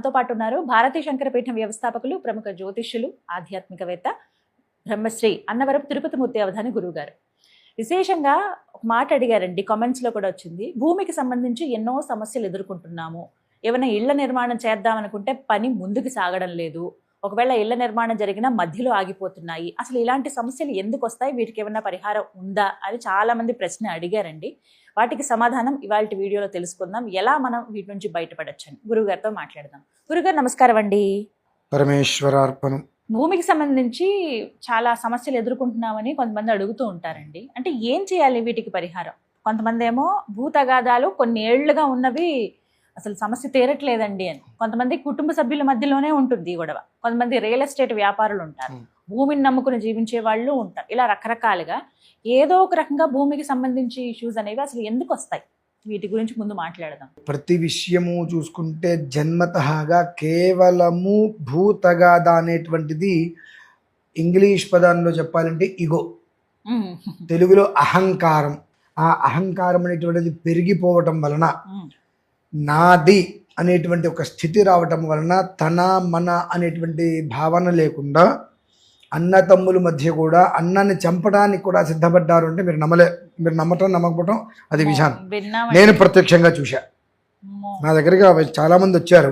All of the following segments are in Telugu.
మనతో పాటు ఉన్నారు భారతీ శంకరపీఠం వ్యవస్థాపకులు, ప్రముఖ జ్యోతిష్యులు, ఆధ్యాత్మికవేత్త బ్రహ్మశ్రీ అన్నవరం తిరుపతి మూర్తి అవధాని గురువు గారు. విశేషంగా ఒక మాట అడిగారండి, కామెంట్స్ లో కూడా వచ్చింది. భూమికి సంబంధించి ఎన్నో సమస్యలు ఎదుర్కొంటున్నాము. ఏమైనా ఇళ్ల నిర్మాణం చేద్దామనుకుంటే పని ముందుకు సాగడం లేదు. ఒకవేళ ఇళ్ల నిర్మాణం జరిగినా మధ్యలో ఆగిపోతున్నాయి. అసలు ఇలాంటి సమస్యలు ఎందుకు వస్తాయి, వీటికి ఏమైనా పరిహారం ఉందా అని చాలా మంది ప్రశ్న అడిగారండి. వాటికి సమాధానం ఇవాళ వీడియోలో తెలుసుకుందాం. ఎలా మనం వీటి నుంచి బయటపడొచ్చని గురువుగారితో మాట్లాడదాం. గురుగారు నమస్కారం అండి. పరమేశ్వరార్పణం. భూమికి సంబంధించి చాలా సమస్యలు ఎదుర్కొంటున్నామని కొంతమంది అడుగుతూ ఉంటారండి. అంటే ఏం చేయాలి వీటికి పరిహారం? కొంతమంది ఏమో భూతగాదాలు కొన్ని ఏళ్లుగా ఉన్నవి, అసలు సమస్య తీరట్లేదండి అని. కొంతమంది కుటుంబ సభ్యుల మధ్యలోనే ఉంటుంది ఈ గొడవ. కొంతమంది రియల్ ఎస్టేట్ వ్యాపారులు ఉంటారు, భూమిని నమ్ముకుని జీవించే వాళ్ళు ఉంటారు. ఇలా రకరకాలుగా ఏదో ఒక రకంగా భూమికి సంబంధించి ఇష్యూస్ అనేవి అసలు ఎందుకు వస్తాయి, వీటి గురించి ముందు మాట్లాడదాం. ప్రతి విషయము చూసుకుంటే జన్మతఃగా కేవలము భూతగాద అనేటువంటిది ఇంగ్లీష్ పదాల్లో చెప్పాలంటే ఇగో, తెలుగులో అహంకారం. ఆ అహంకారం అనేటువంటిది పెరిగిపోవటం వలన, నాది అనేటువంటి ఒక స్థితి రావటం వలన, తన మన అనేటువంటి భావన లేకుండా అన్నతమ్ముల మధ్య కూడా అన్నాన్ని చంపడానికి కూడా సిద్ధపడ్డారు. అంటే మీరు నమ్మటం నమ్మకపోవటం అది విషయం. నేను ప్రత్యక్షంగా చూశా. నా దగ్గరికి చాలా మంది వచ్చారు,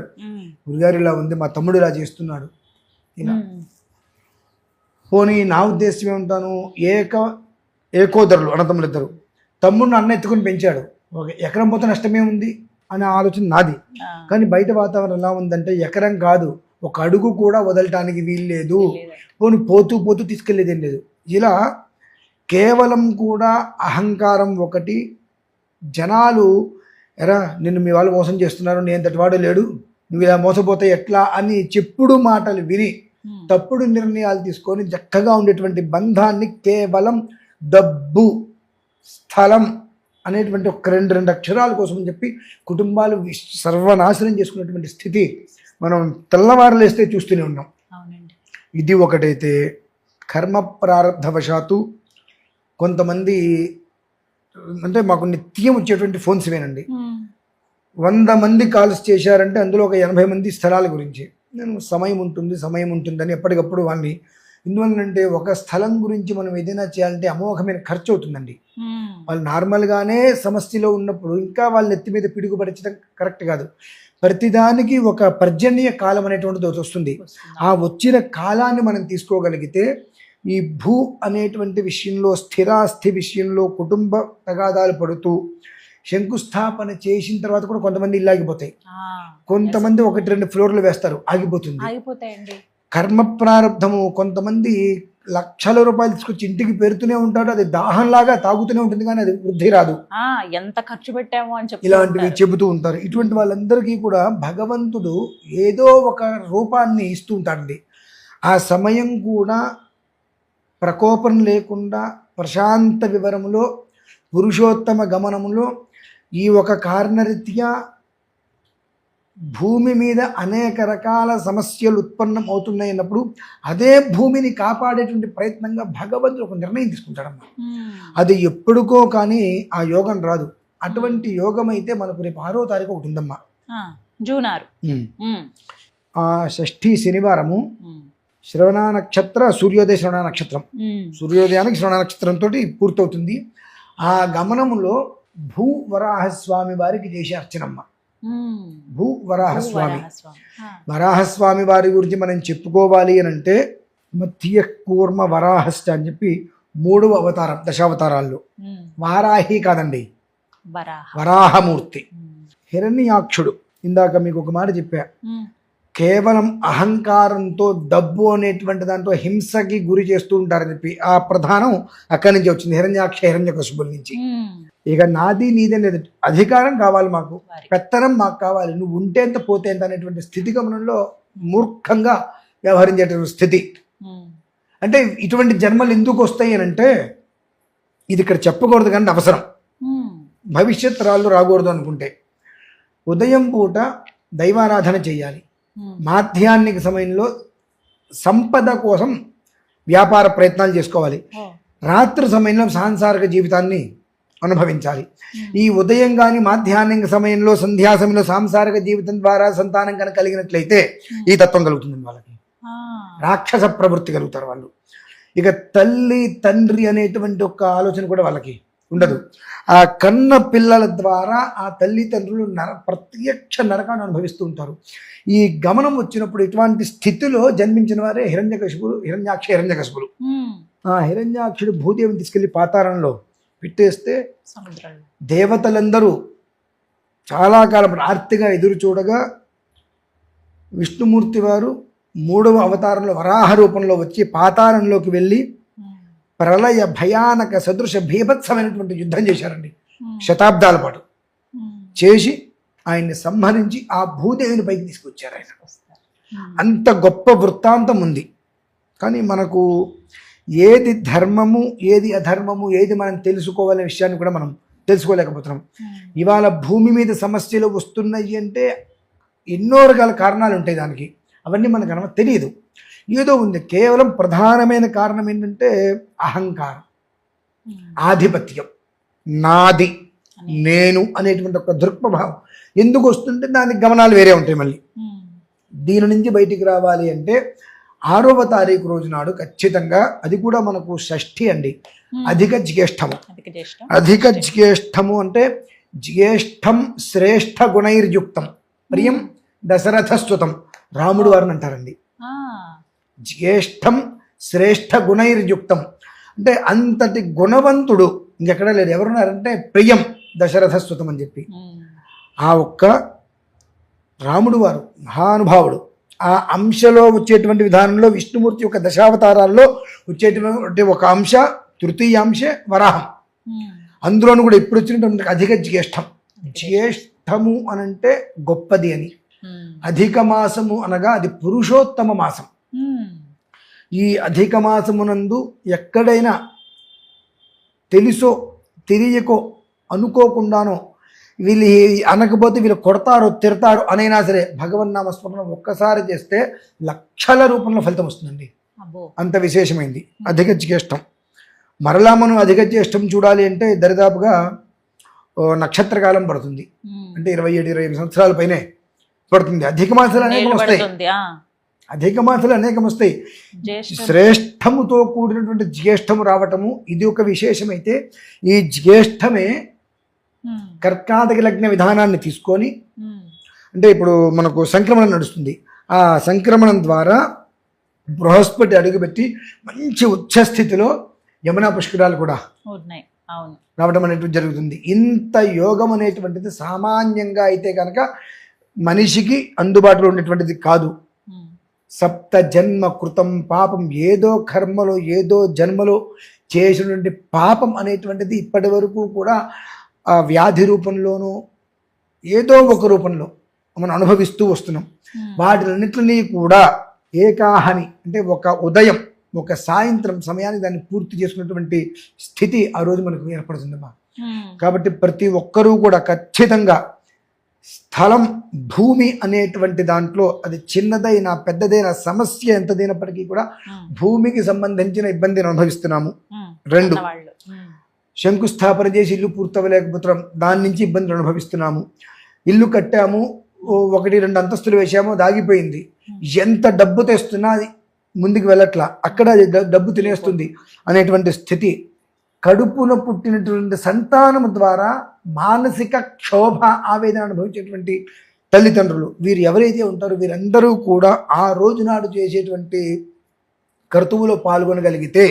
గురుగారు ఇలా ఉంది, మా తమ్ముడు ఇలా చేస్తున్నాడు. ఇలా పోనీ నా ఉద్దేశం ఏమంటాను, ఏకోదరులు అన్నతమ్ములు ఇద్దరు, తమ్ముడిని అన్న ఎత్తుకుని పెంచాడు, ఎకరం పోతే నష్టమే ఉంది అనే ఆలోచన నాది. కానీ బయట వాతావరణం ఎలా ఉందంటే ఎకరం కాదు, ఒక అడుగు కూడా వదలటానికి వీలు లేదు. పోనీ పోతూ పోతూ తీసుకెళ్లేదేం లేదు. ఇలా కేవలం కూడా అహంకారం ఒకటి. జనాలు ఎరా నిన్ను మీ వాళ్ళు మోసం చేస్తున్నారు, నేను తటివాడు లేడు, నువ్వు ఇలా మోసపోతే ఎట్లా అని చెప్పుడు మాటలు విని తప్పుడు నిర్ణయాలు తీసుకొని చక్కగా ఉండేటువంటి బంధాన్ని కేవలం డబ్బు, స్థలం అనేటువంటి ఒక రెండు అక్షరాల కోసం అని చెప్పి కుటుంబాలు సర్వనాశనం చేసుకున్నటువంటి స్థితి మనం తెల్లవారులేస్తే చూస్తూనే ఉన్నాం. ఇది ఒకటైతే, కర్మ ప్రారంధవశాత్తు కొంతమంది అంటే మాకు నిత్యం వచ్చేటువంటి ఫోన్స్ ఇవేనండి. 100 మంది కాల్స్ చేశారంటే అందులో ఒక 80 మంది స్థలాల గురించి. నేను సమయం ఉంటుందని ఎప్పటికప్పుడు వాళ్ళని, ఎందువల్లంటే ఒక స్థలం గురించి మనం ఏదైనా చేయాలంటే అమోఘమైన ఖర్చు అవుతుందండి. వాళ్ళు నార్మల్గానే సమస్యలో ఉన్నప్పుడు ఇంకా వాళ్ళ ఎత్తి మీద పిడుగుపరచడం కరెక్ట్ కాదు. ప్రతిదానికి ఒక పర్జన్య కాలం అనేటువంటిది వస్తుంది. ఆ వచ్చిన కాలాన్ని మనం తీసుకోగలిగితే ఈ భూ అనేటువంటి విషయంలో, స్థిరాస్తి విషయంలో కుటుంబ తగాదాలు పడుతూ శంకుస్థాపన చేసిన తర్వాత కూడా కొంతమంది ఇల్లు ఆగిపోతాయి, కొంతమంది 1-2 ఫ్లోర్లు వేస్తారు, ఆగిపోతుంది. కర్మ ప్రారంధము, కొంతమంది లక్షల రూపాయలు తీసుకొచ్చి ఇంటికి పెడుతూనే ఉంటాడు, అది దాహంలాగా తాగుతూనే ఉంటుంది, కానీ అది వృద్ధి రాదు. ఎంత ఖర్చు పెట్టామో అని చెప్పి ఇలాంటివి చెబుతూ ఉంటారు. ఇటువంటి వాళ్ళందరికీ కూడా భగవంతుడు ఏదో ఒక రూపాన్ని ఇస్తూ ఉంటాడండి. ఆ సమయం కూడా ప్రకోపం లేకుండా ప్రశాంత వివరములో, పురుషోత్తమ గమనములో ఈ ఒక కారణరీత్యా భూమి మీద అనేక రకాల సమస్యలు ఉత్పన్నం అవుతున్నాయి అన్నప్పుడు అదే భూమిని కాపాడేటువంటి ప్రయత్నంగా భగవంతుడు ఒక నిర్ణయం తీసుకుంటాడమ్మా. అది ఎప్పుడుకో కానీ ఆ యోగం రాదు. అటువంటి యోగం అయితే మనకు రేపు 6వ తారీఖు ఒకటి ఉందమ్మా, జూన్ 6. ఆ షష్ఠీ శనివారము శ్రవణ నక్షత్ర, సూర్యోదయ శ్రవణ నక్షత్రం, సూర్యోదయానికి శ్రవణ నక్షత్రంతో పూర్తవుతుంది. ఆ గమనములో భూ వరాహస్వామి వారికి చేసే అర్చనమ్మ. భూ వరాహస్వామి, వరాహస్వామి వారి గురించి మనం చెప్పుకోవాలి అని అంటే మధ్య కూర్మ వరాహశ్చ అని చెప్పి 3వ అవతారం దశావతారాల్లో. వారాహి కాదండి, వరాహమూర్తి. హిరణ్యాక్షుడు, ఇందాక మీకు ఒక మాట చెప్పా, కేవలం అహంకారంతో డబ్బు అనేటువంటి దాంట్లో హింసకి గురి చేస్తూ ఉంటారని చెప్పి ఆ ప్రధానం అక్కడి నుంచి వచ్చింది, హిరణ్యాక్ష హిరణ్యకశిపుల నుంచి. ఇక నాది నీదే లేదు, అధికారం కావాలి మాకు, పెత్తనం మాకు కావాలి, నువ్వు ఉంటే ఎంత పోతే ఎంత అనేటువంటి స్థితి గమనంలో మూర్ఖంగా వ్యవహరించేటువంటి స్థితి. అంటే ఇటువంటి జన్మలు ఎందుకు వస్తాయి అని అంటే ఇది ఇక్కడ చెప్పకూడదు కానీ అవసరం, భవిష్యత్ రాళ్ళు రాకూడదు అనుకుంటే ఉదయం పూట దైవారాధన చేయాలి, మాధ్యాహ్నిక సమయంలో సంపద కోసం వ్యాపార ప్రయత్నాలు చేసుకోవాలి, రాత్రి సమయంలో సాంసారిక జీవితాన్ని అనుభవించాలి. ఈ ఉదయం కానీ మాధ్యాహ్నం సమయంలో సంధ్యా సమయంలో సాంసారిక జీవితం ద్వారా సంతానం కనుక కలిగినట్లయితే ఈ తత్వం కలుగుతుంది వాళ్ళకి. రాక్షస ప్రవృత్తి కలుగుతారు వాళ్ళు. ఇక తల్లి తండ్రి అనేటువంటి ఒక ఆలోచన కూడా వాళ్ళకి ఉండదు. ఆ కన్న పిల్లల ద్వారా ఆ తల్లిదండ్రులు ప్రత్యక్ష నరకాన్ని అనుభవిస్తూ ఉంటారు. ఈ గమనం వచ్చినప్పుడు ఇటువంటి స్థితిలో జన్మించిన వారే హిరణ్యాక్షులు. ఆ హిరణ్యాక్షుడు భూదేవిని తీసుకెళ్లి పాతాళంలో పెట్టేస్తే దేవతలందరూ చాలా కాలం ఆర్తిగా ఎదురు చూడగా విష్ణుమూర్తి వారు 3వ అవతారంలో వరాహ రూపంలో వచ్చి పాతాళంలోకి వెళ్ళి ప్రళయ భయానక సదృశ భీభత్సమైనటువంటి యుద్ధం చేశారండి. శతాబ్దాల పాటు చేసి ఆయన్ని సంహరించి ఆ భూదేవిని పైకి తీసుకొచ్చారు ఆయన. అంత గొప్ప వృత్తాంతం ఉంది. కానీ మనకు ఏది ధర్మము ఏది అధర్మము ఏది మనం తెలుసుకోవాలనే విషయాన్ని కూడా మనం తెలుసుకోలేకపోతున్నాం. ఇవాళ భూమి మీద సమస్యలు వస్తున్నాయి అంటే ఎన్నో రకాల కారణాలు ఉంటాయి దానికి. అవన్నీ మనకు తెలియదు. ఏదో ఉంది. కేవలం ప్రధానమైన కారణం ఏంటంటే అహంకారం, ఆధిపత్యం, నాది, నేను అనేటువంటి ఒక దృక్ప్రభావం ఎందుకు వస్తుంటే దానికి గమనాలు వేరే ఉంటాయి. మళ్ళీ దీని నుంచి బయటికి రావాలి అంటే 6వ తారీఖు రోజు నాడు ఖచ్చితంగా, అది కూడా మనకు షష్ఠి అండి, అధిక జ్యేష్ఠము. అధిక జ్యేష్ఠము అంటే జ్యేష్ఠం శ్రేష్ఠ గుణైర్యుక్తం ప్రియం దశరథస్తుతం రాముడు వారిని అంటారండి. జ్యేష్ఠం శ్రేష్ఠ గుణైర్యుక్తం అంటే అంతటి గుణవంతుడు ఇంకెక్కడా లేడు. ఎవరున్నారంటే ప్రియం దశరథస్తుతం అని చెప్పి ఆ ఒక్క రాముడు వారు మహానుభావుడు. ఆ అంశలో వచ్చేటువంటి విధానంలో విష్ణుమూర్తి యొక్క దశావతారాల్లో వచ్చేటువంటి ఒక అంశ తృతీయాంశ వరాహం. అందులోనూ కూడా ఇప్పుడు వచ్చినటువంటి అధిక జ్యేష్ఠం. జ్యేష్ఠము అనంటే గొప్పది అని, అధిక మాసము అనగా అది పురుషోత్తమ మాసం. ఈ అధిక మాసమునందు ఎక్కడైనా తెలుసో తెలియకో అనుకోకుండానో వీళ్ళు అనకపోతే వీళ్ళు కొడతారు తిడతారు అనైనా సరే భగవన్నామస్మరణ ఒక్కసారి చేస్తే లక్షల రూపంలో ఫలితం వస్తుందండి. అంత విశేషమైంది అధిక జ్యేష్ఠం. మరలా మనం అధిక జ్యేష్ఠం చూడాలి అంటే దరిదాపుగా నక్షత్రకాలం పడుతుంది. అంటే 27-28 సంవత్సరాల పైనే పడుతుంది. అధిక మాసాలు అనేకం వస్తాయి. అధిక మాసాలు అనేకం వస్తాయి. శ్రేష్టముతో కూడినటువంటి జ్యేష్ఠము రావటము ఇది ఒక విశేషమైతే, ఈ జ్యేష్ఠమే కర్కాటక లగ్న విధానాన్ని తీసుకొని, అంటే ఇప్పుడు మనకు సంక్రమణం నడుస్తుంది. ఆ సంక్రమణం ద్వారా బృహస్పతి అడుగుపెట్టి మంచి ఉచ్చస్థితిలో యమునా పుష్కరాలు కూడా రావడం అనేటువంటి జరుగుతుంది. ఇంత యోగం అనేటువంటిది సామాన్యంగా అయితే కనుక మనిషికి అందుబాటులో ఉండేటువంటిది కాదు. సప్త జన్మ కృతం పాపం, ఏదో కర్మలో ఏదో జన్మలో చేసినటువంటి పాపం అనేటువంటిది ఇప్పటి వరకు కూడా ఆ వ్యాధి రూపంలోనూ ఏదో ఒక రూపంలో మనం అనుభవిస్తూ వస్తున్నాం. వాటిలన్నింటినీ కూడా ఏకాహని అంటే ఒక ఉదయం ఒక సాయంత్రం సమయానికి దాన్ని పూర్తి చేసుకున్నటువంటి స్థితి ఆ రోజు మనకు ఏర్పడుతుందమ్మా. కాబట్టి ప్రతి ఒక్కరూ కూడా ఖచ్చితంగా స్థలం భూమి అనేటువంటి దాంట్లో అది చిన్నదైనా పెద్దదైన సమస్య ఎంతదైనప్పటికీ కూడా భూమికి సంబంధించిన ఇబ్బందిని అనుభవిస్తున్నాము. 2 శంకుస్థాపన చేసి ఇల్లు పూర్తవలేకపోతున్నాం, దాని నుంచి ఇబ్బందులు అనుభవిస్తున్నాము. ఇల్లు కట్టాము, 1-2 అంతస్తులు వేసాము, దాగిపోయింది. ఎంత డబ్బు తెస్తున్నా అది ముందుకు వెళ్ళట్లా, అక్కడ డబ్బు తినేస్తుంది అనేటువంటి స్థితి. కడుపున పుట్టినటువంటి సంతానం ద్వారా మానసిక క్షోభ ఆవేదన అనుభవించేటువంటి తల్లిదండ్రులు వీరు ఎవరైతే ఉంటారో వీరందరూ కూడా ఆ రోజు నాడు చేసేటువంటి కర్తువులో పాల్గొనగలిగితే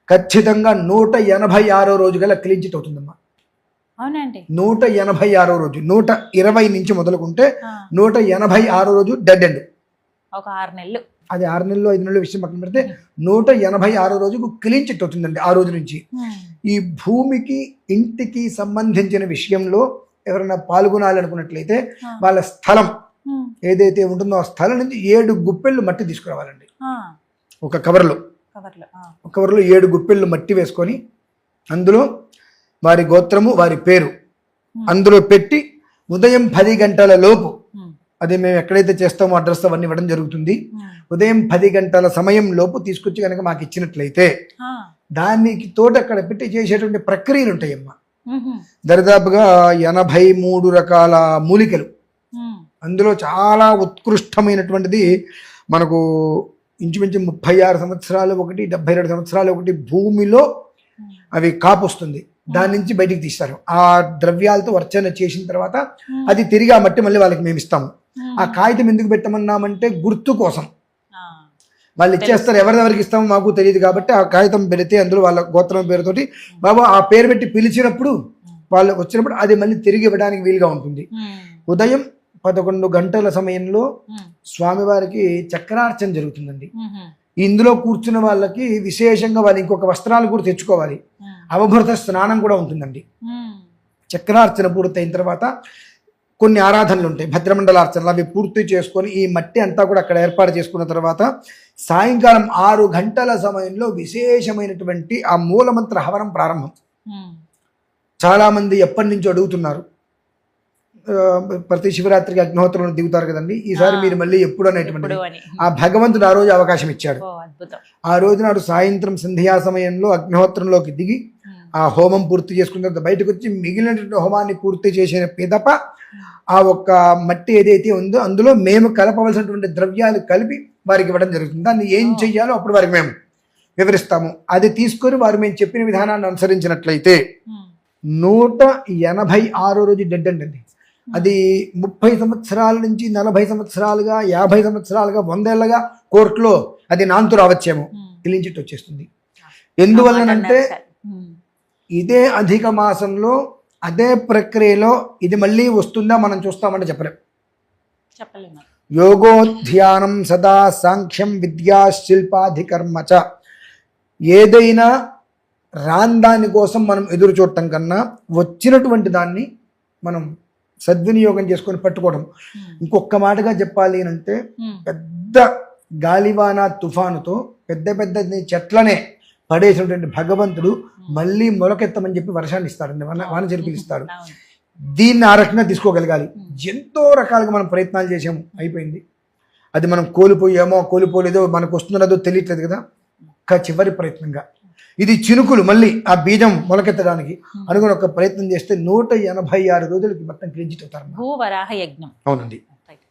ఖచ్చితంగా 186వ రోజు గల క్లీన్ చిట్ అవుతుందమ్మా. అవునండి, 186వ రోజు. 120 నుంచి మొదలుకుంటే 186వ రోజు డెడ్ ఎండ్. ఒక 6 నెలలు, అది 6 నెలలు 5 నెలల విషయం పక్కన పెడితే 186వ రోజుకు క్లీన్ చిట్ అవుతుందండి. ఆ రోజు నుంచి ఈ భూమికి ఇంటికి సంబంధించిన విషయంలో ఎవరైనా పాల్గొనాలి అనుకున్నట్లయితే వాళ్ళ స్థలం ఏదైతే ఉంటుందో ఆ స్థలం నుంచి 7 గుప్పెళ్ళు మట్టి తీసుకురావాలండి. ఒక కవర్లో 7 గుప్పెళ్ళు మట్టి వేసుకొని అందులో వారి గోత్రము వారి పేరు అందులో పెట్టి ఉదయం 10 గంటల లోపు, అదే మేము ఎక్కడైతే చేస్తామో అడ్రస్ అవన్నీ ఇవ్వడం జరుగుతుంది. ఉదయం 10 గంటల సమయం లోపు తీసుకొచ్చి కనుక మాకు ఇచ్చినట్లయితే దానికి తోట అక్కడ పెట్టి చేసేటువంటి ప్రక్రియలు ఉంటాయమ్మా. దరిదాపుగా 83 రకాల మూలికలు. అందులో చాలా ఉత్కృష్టమైనటువంటిది మనకు ఇంచుమించు 36 సంవత్సరాలు ఒకటి, 72 సంవత్సరాలు ఒకటి భూమిలో అవి కాపు వస్తుంది. దాని నుంచి బయటికి తీస్తారు. ఆ ద్రవ్యాలతో అర్చన చేసిన తర్వాత అది తిరిగి ఆ మట్టి మళ్ళీ వాళ్ళకి మేము ఇస్తాము. ఆ కాగితం ఎందుకు పెట్టమన్నామంటే గుర్తు కోసం. వాళ్ళు ఇచ్చేస్తారు, ఎవరెవరికి ఇస్తామో మాకు తెలియదు కాబట్టి ఆ కాగితం పెడితే అందులో వాళ్ళ గోత్రం పేరుతోటి బాబా ఆ పేరు పెట్టి పిలిచినప్పుడు వాళ్ళు వచ్చినప్పుడు అది మళ్ళీ తిరిగి ఇవ్వడానికి వీలుగా ఉంటుంది. ఉదయం 11 గంటల సమయంలో స్వామివారికి చక్రార్చన జరుగుతుందండి. ఇందులో కూర్చున్న వాళ్ళకి విశేషంగా వాళ్ళు ఇంకొక వస్త్రాలు కూడా తెచ్చుకోవాలి. అవభృత స్నానం కూడా ఉంటుందండి. చక్రార్చన పూర్తయిన తర్వాత కొన్ని ఆరాధనలు ఉంటాయి, భద్రమండలార్చనలు. అవి పూర్తి చేసుకొని ఈ మట్టి అంతా కూడా అక్కడ ఏర్పాటు చేసుకున్న తర్వాత సాయంకాలం 6 గంటల సమయంలో విశేషమైనటువంటి ఆ మూలమంత్ర హవనం ప్రారంభం. చాలా మంది ఎప్పటి నుంచో అడుగుతున్నారు, ప్రతి శివరాత్రికి అగ్నిహోత్రంలో దిగుతారు కదండి, ఈసారి మీరు మళ్ళీ ఎప్పుడు అనేటువంటి ఆ భగవంతుడు ఆ రోజు అవకాశం ఇచ్చాడు. ఆ రోజు నాడు సాయంత్రం సంధ్యా సమయంలో అగ్నిహోత్రంలోకి దిగి ఆ హోమం పూర్తి చేసుకున్న తర్వాత బయటకు వచ్చి మిగిలినటువంటి హోమాన్ని పూర్తి చేసిన పిదప ఆ ఒక్క మట్టి ఏదైతే ఉందో అందులో మేము కలపవలసినటువంటి ద్రవ్యాలు కలిపి వారికి ఇవ్వడం జరుగుతుంది. దాన్ని ఏం చెయ్యాలో అప్పుడు వారికి మేము వివరిస్తాము. అది తీసుకొని వారు మేము చెప్పిన విధానాన్ని అనుసరించినట్లయితే 186 రోజు డెడ్ అండి. అది 30 సంవత్సరాల నుంచి 40 సంవత్సరాలుగా 50 సంవత్సరాలుగా 100 ఏళ్ళగా కోర్టులో అది నాంతు రావచ్చేమో, క్లీన్ చిట్ వచ్చేస్తుంది. ఎందువల్లనంటే ఇదే అధిక మాసంలో అదే ప్రక్రియలో ఇది మళ్ళీ వస్తుందా మనం చూస్తామంటే చెప్పలేము. యోగోధ్యానం సదా సాంఖ్యం విద్యా శిల్పాధికర్మ చ. ఏదైనా రాని దాని కోసం మనం ఎదురు చూడటం కన్నా వచ్చినటువంటి దాన్ని మనం సద్వినియోగం చేసుకొని పట్టుకోవడం. ఇంకొక మాటగా చెప్పాలి అంటే పెద్ద గాలివాన తుఫానుతో పెద్ద పెద్ద చెట్లనే పడేసినటువంటి భగవంతుడు మళ్ళీ మొలకెత్తమని చెప్పి వర్షాన్ని ఇస్తాడండి, వాన జరుపులు ఇస్తాడు. దీన్ని ఆ రకంగా తీసుకోగలగాలి. ఎంతో రకాలుగా మనం ప్రయత్నాలు చేసాము, అయిపోయింది. అది మనం కోల్పోలేదో మనకు వస్తున్నదో తెలియట్లేదు కదా. ఒక్క చివరి ప్రయత్నంగా ఇది చినుకులు మళ్ళీ ఆ బీజం మొలకెత్తడానికి అనుకుని ఒక ప్రయత్నం చేస్తే 186 రోజులకి మొత్తం క్లీన్ చిట్ అవుతారు. భూవరాహ యజ్ఞం. అవునండి.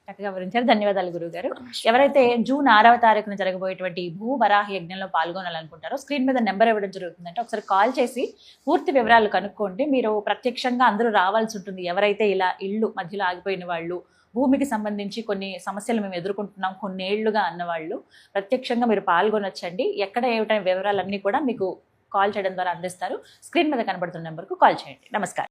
చక్కగా వివరించారు, ధన్యవాదాలు గురువు గారు. ఎవరైతే జూన్ 6వ తారీఖున జరగబోయేటువంటి భూవరాహ యజ్ఞంలో పాల్గొనాలనుకుంటారో స్క్రీన్ మీద నెంబర్ ఇవ్వడం జరుగుతుందంటే ఒకసారి కాల్ చేసి పూర్తి వివరాలు కనుక్కోండి. మీరు ప్రత్యక్షంగా అందరూ రావాల్సి ఉంటుంది. ఎవరైతే ఇలా ఇళ్ళు మధ్యలో ఆగిపోయిన వాళ్ళు, భూమికి సంబంధించి కొన్ని సమస్యలు మేము ఎదుర్కొంటున్నాం కొన్నేళ్లుగా అన్నవాళ్ళు ప్రత్యక్షంగా మీరు పాల్గొనొచ్చండి. ఎక్కడ ఏమిటనే వివరాలన్నీ కూడా మీకు కాల్ చేయడం ద్వారా అందిస్తారు. స్క్రీన్ మీద కనబడుతున్న నెంబర్కు కాల్ చేయండి. నమస్కారం.